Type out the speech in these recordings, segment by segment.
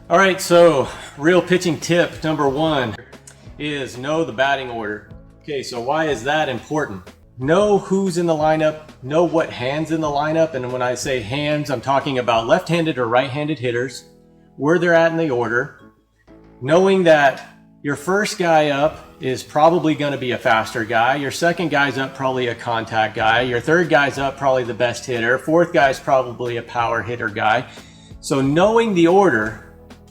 All right, so real pitching tip number one is know the batting order. Okay, so why is that important? Know who's in the lineup, know what hand's in the lineup, and when I say hands, I'm talking about left-handed or right-handed hitters, where they're at in the order, knowing that your first guy up is probably going to be a faster guy, your second guy's up probably a contact guy, your third guy's up probably the best hitter, fourth guy's probably a power hitter guy. So knowing the order,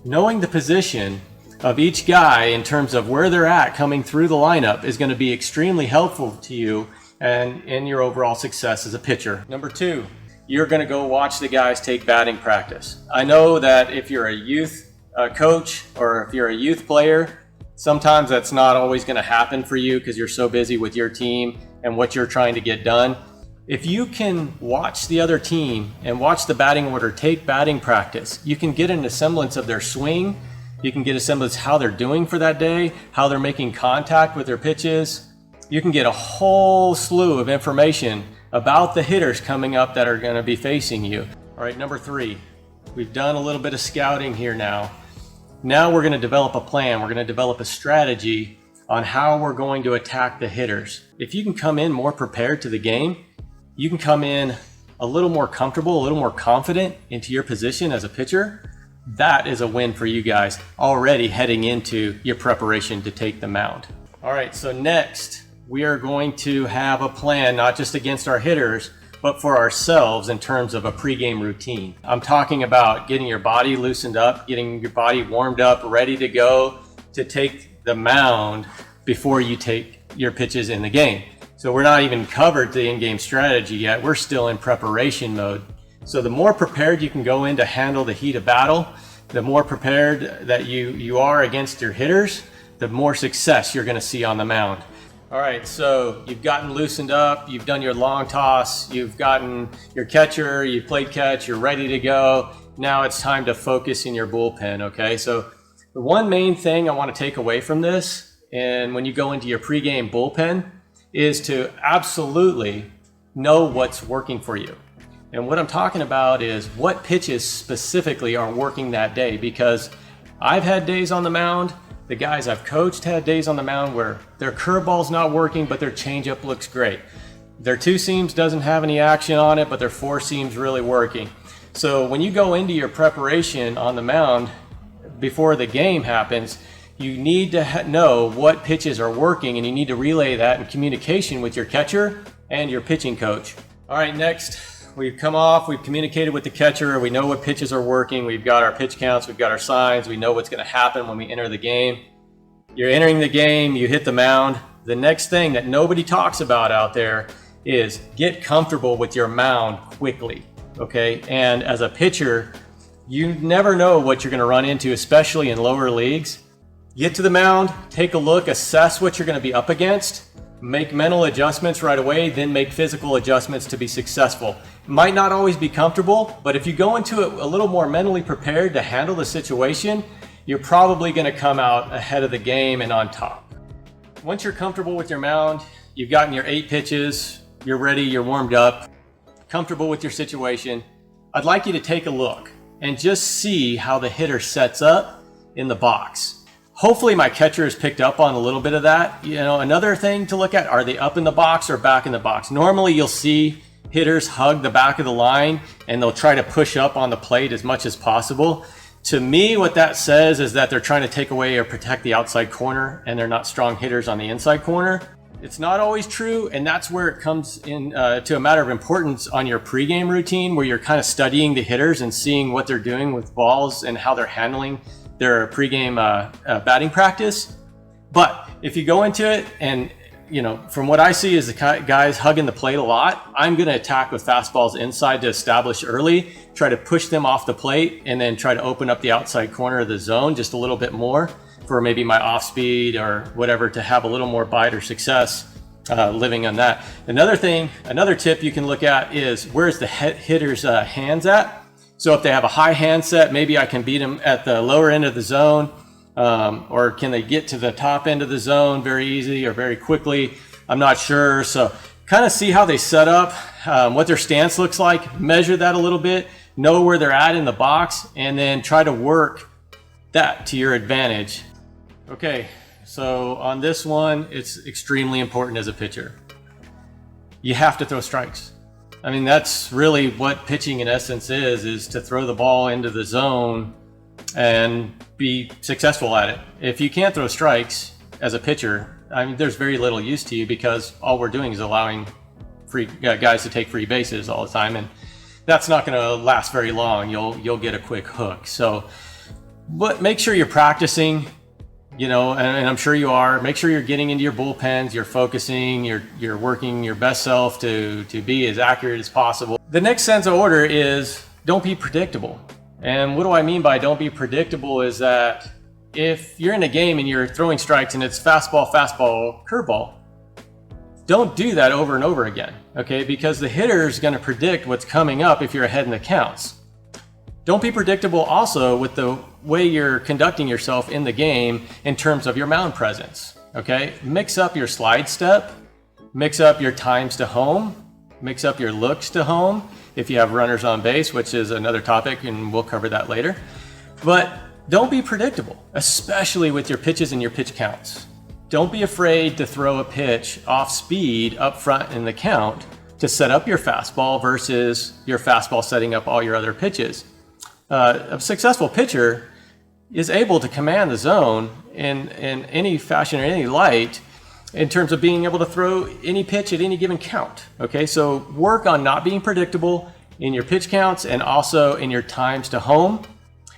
knowing the position of each guy in terms of where they're at coming through the lineup is going to be extremely helpful to you and in your overall success as a pitcher. Number two, you're going to go watch the guys take batting practice. I know that if you're a youth coach or if you're a youth player, sometimes that's not always going to happen for you because you're so busy with your team and what you're trying to get done. If you can watch the other team and watch the batting order take batting practice, you can get a semblance of their swing. You can get a semblance of how they're doing for that day, how they're making contact with their pitches. You can get a whole slew of information about the hitters coming up that are going to be facing you. All right, number three, we've done a little bit of scouting here now. Now we're going to develop a plan. We're going to develop a strategy on how we're going to attack the hitters. If you can come in more prepared to the game, you can come in a little more comfortable, a little more confident into your position as a pitcher. That is a win for you guys already heading into your preparation to take the mound. All right, so next we are going to have a plan, not just against our hitters, but for ourselves in terms of a pregame routine. I'm talking about getting your body loosened up, getting your body warmed up, ready to go to take the mound before you take your pitches in the game. So we're not even covered the in-game strategy yet. We're still in preparation mode. So the more prepared you can go in to handle the heat of battle, the more prepared that you are against your hitters, the more success you're going to see on the mound. All right, so you've gotten loosened up, you've done your long toss, you've gotten your catcher, you've played catch, you're ready to go. Now it's time to focus in your bullpen, okay? So the one main thing I want to take away from this, and when you go into your pregame bullpen, is to absolutely know what's working for you. And what I'm talking about is what pitches specifically are working that day, because I've had days on the mound, the guys I've coached had days on the mound where their curveball's not working, but their changeup looks great. Their two seams doesn't have any action on it, but their four seams really working. So when you go into your preparation on the mound before the game happens, you need to know what pitches are working, and you need to relay that in communication with your catcher and your pitching coach. All right, next, we've come off, we've communicated with the catcher, we know what pitches are working, we've got our pitch counts, we've got our signs, we know what's going to happen when we enter the game. You're entering the game, you hit the mound. The next thing that nobody talks about out there is get comfortable with your mound quickly, okay? And as a pitcher, you never know what you're going to run into, especially in lower leagues. Get to the mound, take a look, assess what you're going to be up against, make mental adjustments right away, then make physical adjustments to be successful. It might not always be comfortable, but if you go into it a little more mentally prepared to handle the situation, you're probably going to come out ahead of the game and on top. Once you're comfortable with your mound, you've gotten your 8 pitches, you're ready, you're warmed up, comfortable with your situation, I'd like you to take a look and just see how the hitter sets up in the box. Hopefully my catcher has picked up on a little bit of that. You know, another thing to look at, are they up in the box or back in the box? Normally you'll see hitters hug the back of the line and they'll try to push up on the plate as much as possible. To me, what that says is that they're trying to take away or protect the outside corner and they're not strong hitters on the inside corner. It's not always true, and that's where it comes in to a matter of importance on your pregame routine, where you're kind of studying the hitters and seeing what they're doing with balls and how they're handling their pregame batting practice. But if you go into it and, you know, from what I see is the guys hugging the plate a lot, I'm going to attack with fastballs inside to establish early, try to push them off the plate, and then try to open up the outside corner of the zone just a little bit more for maybe my off speed or whatever to have a little more bite or success living on that. Another tip you can look at is where's the hitter's hands at. So if they have a high hand set, maybe I can beat them at the lower end of the zone, or can they get to the top end of the zone very easy or very quickly? I'm not sure. So kind of see how they set up, what their stance looks like, measure that a little bit, know where they're at in the box, and then try to work that to your advantage. Okay, so on this one, it's extremely important as a pitcher. You have to throw strikes. I mean, that's really what pitching in essence is to throw the ball into the zone and be successful at it. If you can't throw strikes as a pitcher, I mean, there's very little use to you, because all we're doing is allowing free guys to take free bases all the time, and that's not going to last very long. You'll get a quick hook. So, but make sure you're practicing, you know, and I'm sure you are. Make sure you're getting into your bullpens, you're focusing, you're working your best self to be as accurate as possible. The next sense of order is don't be predictable. And what do I mean by don't be predictable is that if you're in a game and you're throwing strikes and it's fastball, curveball, don't do that over and over again, okay? Because the hitter is going to predict what's coming up if you're ahead in the counts. Don't be predictable also with the way you're conducting yourself in the game in terms of your mound presence, okay? Mix up your slide step, mix up your times to home, mix up your looks to home if you have runners on base, which is another topic, and we'll cover that later. But don't be predictable, especially with your pitches and your pitch counts. Don't be afraid to throw a pitch off speed up front in the count to set up your fastball versus your fastball setting up all your other pitches. A successful pitcher is able to command the zone in any fashion or any light in terms of being able to throw any pitch at any given count. Okay, so work on not being predictable in your pitch counts and also in your times to home,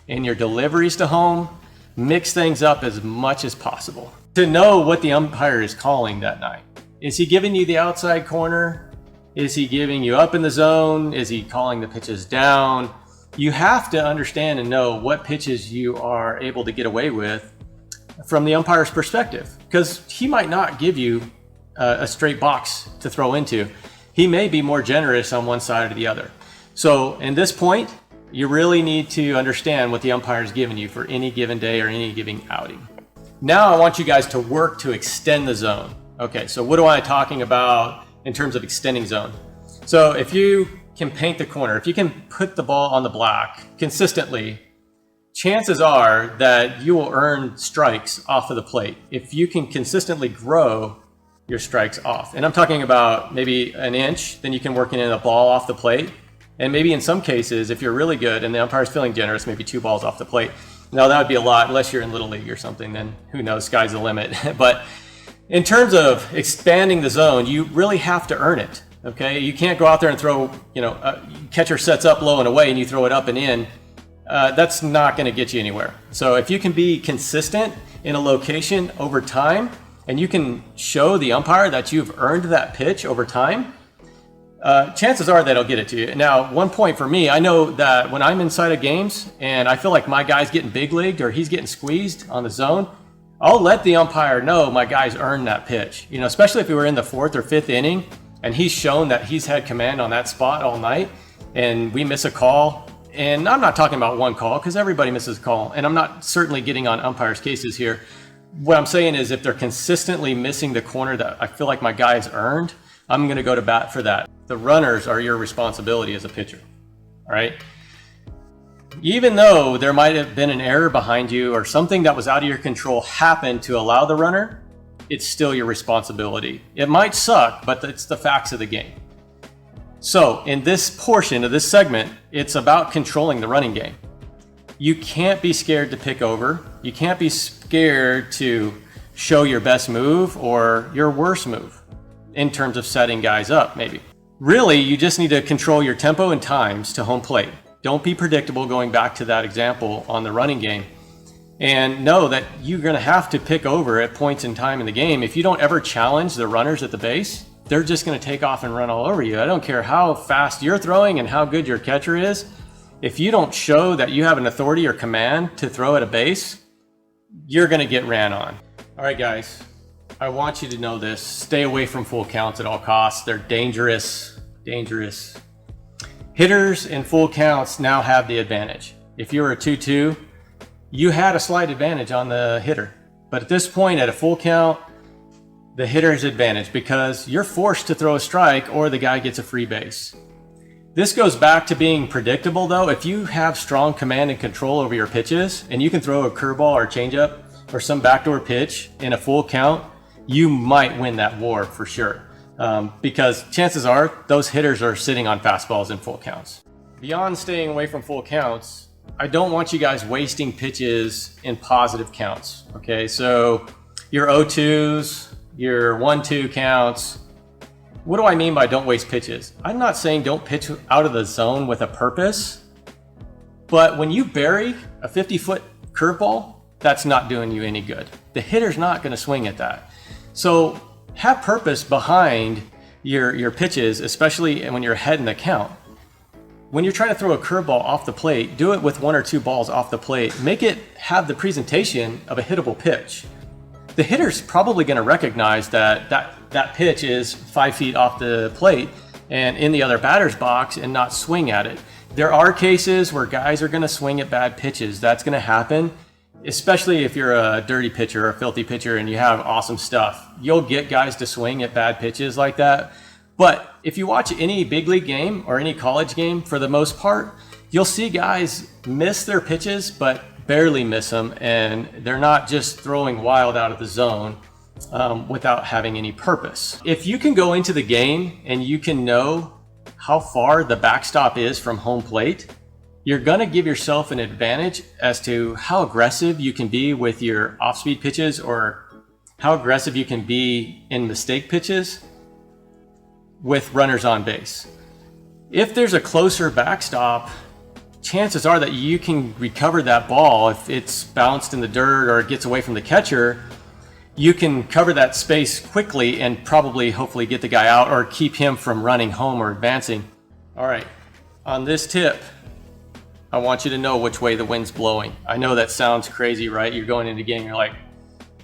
in your deliveries to home. Mix things up as much as possible. To know what the umpire is calling that night. Is he giving you the outside corner? Is he giving you up in the zone? Is he calling the pitches down? You have to understand and know what pitches you are able to get away with from the umpire's perspective, because he might not give you a straight box to throw into. He may be more generous on one side or the other. So in this point, you really need to understand what the umpire is giving you for any given day or any given outing. Now I want you guys to work to extend the zone. Okay, so what am I talking about in terms of extending zone? So if you can paint the corner, if you can put the ball on the black consistently, chances are that you will earn strikes off of the plate if you can consistently grow your strikes off. And I'm talking about maybe an inch, then you can work in a ball off the plate. And maybe in some cases, if you're really good and the umpire's feeling generous, maybe 2 balls off the plate. Now that would be a lot, unless you're in Little League or something, then who knows, sky's the limit. But in terms of expanding the zone, you really have to earn it, okay? You can't go out there and throw, catcher sets up low and away and you throw it up and in. That's not gonna get you anywhere. So if you can be consistent in a location over time, and you can show the umpire that you've earned that pitch over time, chances are that I'll get it to you. Now, one point for me, I know that when I'm inside of games and I feel like my guy's getting big leagued or he's getting squeezed on the zone, I'll let the umpire know my guy's earned that pitch. Especially if we were in the 4th or 5th inning and he's shown that he's had command on that spot all night and we miss a call. And I'm not talking about one call, because everybody misses a call. And I'm not certainly getting on umpires' cases here. What I'm saying is if they're consistently missing the corner that I feel like my guy's earned, I'm going to go to bat for that. The runners are your responsibility as a pitcher, all right? Even though there might have been an error behind you or something that was out of your control happened to allow the runner, it's still your responsibility. It might suck, but it's the facts of the game. So in this portion of this segment, it's about controlling the running game. You can't be scared to pick over. You can't be scared to show your best move or your worst move in terms of setting guys up, maybe. Really, you just need to control your tempo and times to home plate. Don't be predictable, going back to that example on the running game. And know that you're going to have to pick over at points in time in the game. If you don't ever challenge the runners at the base, they're just going to take off and run all over you. I don't care how fast you're throwing and how good your catcher is. If you don't show that you have an authority or command to throw at a base, you're going to get ran on. All right, guys, I want you to know this. Stay away from full counts at all costs. They're dangerous, dangerous. Hitters in full counts now have the advantage. If you were a 2-2, you had a slight advantage on the hitter. But at this point, at a full count, the hitter has advantage because you're forced to throw a strike or the guy gets a free base. This goes back to being predictable though. If you have strong command and control over your pitches and you can throw a curveball or changeup or some backdoor pitch in a full count, you might win that war for sure. Because chances are those hitters are sitting on fastballs in full counts. Beyond staying away from full counts, I don't want you guys wasting pitches in positive counts. Okay, so your 0-2s, your 1-2 counts. What do I mean by don't waste pitches? I'm not saying don't pitch out of the zone with a purpose, but when you bury a 50-foot curveball, that's not doing you any good. The hitter's not going to swing at that. So have purpose behind your pitches, especially when you're ahead in the count. When you're trying to throw a curveball off the plate, do it with 1 or 2 balls off the plate. Make it have the presentation of a hittable pitch. The hitter's probably going to recognize that pitch is 5 feet off the plate and in the other batter's box and not swing at it. There are cases where guys are going to swing at bad pitches. That's going to happen, especially if you're a dirty pitcher or a filthy pitcher and you have awesome stuff. You'll get guys to swing at bad pitches like that. But if you watch any big league game or any college game, for the most part, you'll see guys miss their pitches, but barely miss them, and they're not just throwing wild out of the zone without having any purpose. If you can go into the game and you can know how far the backstop is from home plate, you're going to give yourself an advantage as to how aggressive you can be with your off-speed pitches or how aggressive you can be in mistake pitches with runners on base. If there's a closer backstop, chances are that you can recover that ball. If it's bounced in the dirt or it gets away from the catcher, you can cover that space quickly and probably hopefully get the guy out or keep him from running home or advancing. All right, on this tip, I want you to know which way the wind's blowing. I know that sounds crazy, right? You're going into a game, you're like,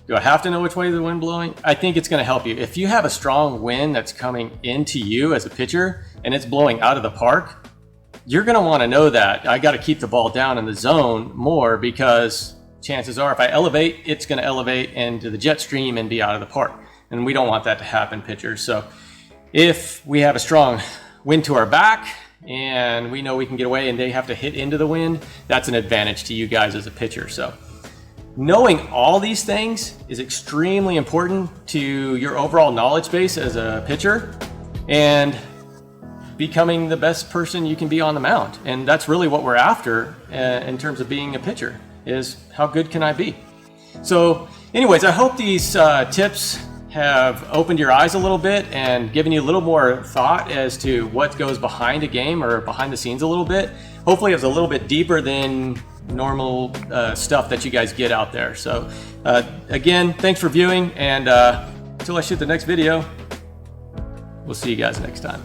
do I have to know which way the wind blowing? I think it's going to help you. If you have a strong wind that's coming into you as a pitcher and it's blowing out of the park, you're going to want to know that I got to keep the ball down in the zone more, because chances are if I elevate, it's going to elevate into the jet stream and be out of the park. And we don't want that to happen, pitchers. So if we have a strong wind to our back and we know we can get away and they have to hit into the wind, that's an advantage to you guys as a pitcher. So knowing all these things is extremely important to your overall knowledge base as a pitcher and becoming the best person you can be on the mound. And that's really what we're after in terms of being a pitcher, is how good can I be? So anyways, I hope these tips have opened your eyes a little bit and given you a little more thought as to what goes behind a game or behind the scenes a little bit. Hopefully it's a little bit deeper than normal stuff that you guys get out there. So again, thanks for viewing, and until I shoot the next video, we'll see you guys next time.